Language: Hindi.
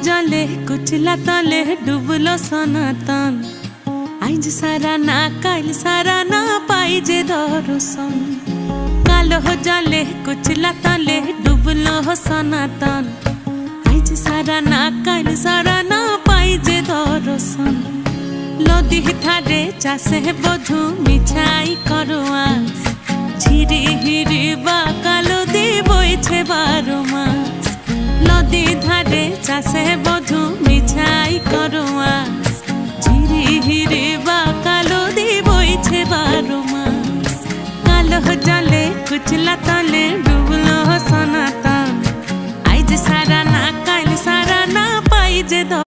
जले कुचला तले डुबलो सनातन आइज सारा ना काल सारा ना पाइजे दर्शन कालो जले कुचला तले डुबलो सनातन आइज सारा ना काल सारा ना पाइजे दर्शन लदी थारे चासे बधु मिछाई करो आस झिरी हिरी बा कालो दी बोइछे 12 मास नदी धारे चासे बधु मिछ